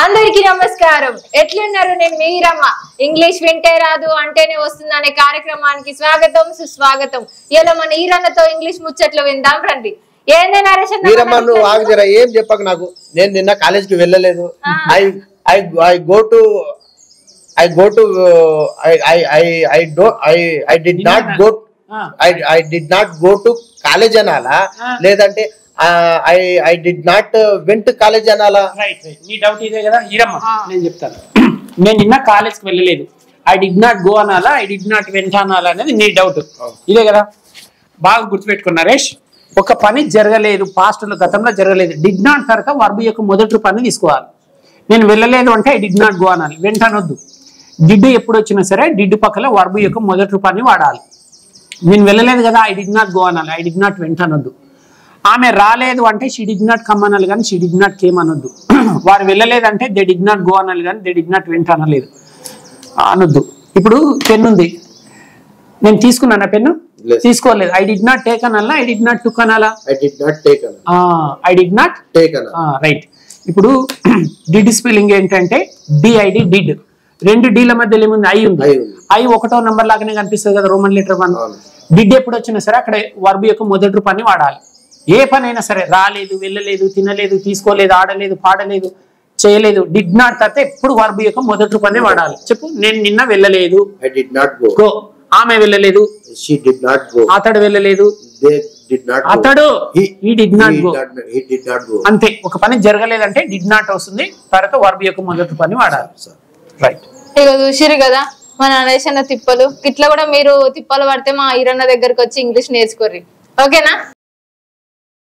అందరికీ నమస్కారం. ఎట్లున్నారు? నేను మీరమ్మ. ఇంగ్లీష్ వింటే రాదు అంటేనే వస్తుంది అనే కార్యక్రమానికి స్వాగతం సుస్వాగతం. ఇలా మన ఈరన్నతో ఇంగ్లీష్ ముచ్చట్లు విందాం రండి. ఏందే నరేష్ మీరమ్మ నువ్వు ఆగు జరా, ఏం చెప్పకు నాకు. నేను నిన్న కాలేజ్ కి వెళ్ళలేదు. I did not go to college అనాలా, లేదంటే I did not went to college అనాలా? రైట్ రైట్, నీ డౌట్ ఇదే కదా ఈరమ్మ. నేను చెప్తాను. నేను నిన్న కాలేజ్కి వెళ్ళలేదు, ఐ డిడ్ నాట్ గో అనాలా, ఐ డిడ్ నాట్ వెంట అనాలా అనేది నీ డౌట్ ఇదే కదా. బాగా గుర్తుపెట్టుకున్నా నరేష్. ఒక పని జరగలేదు, పాస్ట్ లో గతంలో జరగలేదు, డిడ్ నాట్ తర్వాత వర్బ్ యొక్క మొదటి రూపాన్ని తీసుకోవాలి. నేను వెళ్ళలేదు అంటే ఐ డిడ్ నాట్ గో అనాలి, వెంట అనొద్దు. డిడ్ ఎప్పుడు వచ్చినా సరే డిడ్ పక్కన వర్బ్ యొక్క మొదటి రూపాన్ని వాడాలి. నేను వెళ్ళలేదు కదా, ఐ డిడ్ నాట్ గో అనాలి, ఐ డిడ్ నాట్ వెంట అనొద్దు. ఆమె రాలేదు అంటే షీ డిడ్ నాట్ కమ్ అనాలి కానీ షీ డిడ్ నాట్ కేమ్ అనొద్దు. వారు వెళ్ళలేదంటే దే డిడ్ నాట్ గో అనాలి కానీ దే డిడ్ నాట్ వెంట అనలేదు అనొద్దు. ఇప్పుడు పెన్ను ఉంది, నేను తీసుకున్నానా పెన్ను? తీసుకోలేదు. ఐ డిడ్ నాట్ టేక్ అనాలా, ఐ డిడ్ నాట్ టుక్ అనాలా? ఐ డిడ్ నాట్ టేక్ అనాలా. ఐ డిడ్ నాట్ టేక్ అనాలా. రైట్. ఇప్పుడు డిడ్ స్పెల్లింగ్ ఏంటంటే డిఐడి డిడ్. రెండు డీల మధ్యలో ఏముంది? ఐ ఉంది. ఐ ఒకటో నంబర్ లాగానే కనిపిస్తుంది కదా, రోమన్ లెటర్ 1. డిడ్ ఎప్పుడు వచ్చినా సరే అక్కడ వర్బ్ యొక్క మొదటి రూపాన్ని వాడాలి. ఏ పని అయినా సరే, రాలేదు, వెళ్ళలేదు, తినలేదు, తీసుకోలేదు, ఆడలేదు, పాడలేదు, చేయలేదు, డిడ్ నాట్ తర్వాత ఎప్పుడు వర్బ్ యొక్క మొదటి రూపాన్ని వాడాలి. చెప్పు. నేను నిన్న వెళ్ళలేదు, I did not go. Go. ఆమె వెళ్ళలేదు, షీ డిడ్ నాట్ గో. అతడు వెళ్ళలేదు, దే డిడ్ నాట్ గో. అతడు he did not go. He did not go. అంతే. ఒక పని జరగలేదంటే డిడ్ నాట్ వస్తుంది, తర్వాత వర్బ్ యొక్క మొదటి రూపాన్ని వాడాలి. రైట్. ఇక చూసిరు కదా మన నరేష్ అన్న తిప్పలు. ఇట్లా కూడా మీరు తిప్పలు పడితే మా ఈరన్న దగ్గరకు వచ్చి ఇంగ్లీష్ నేర్చుకోర్రి. ఓకేనా?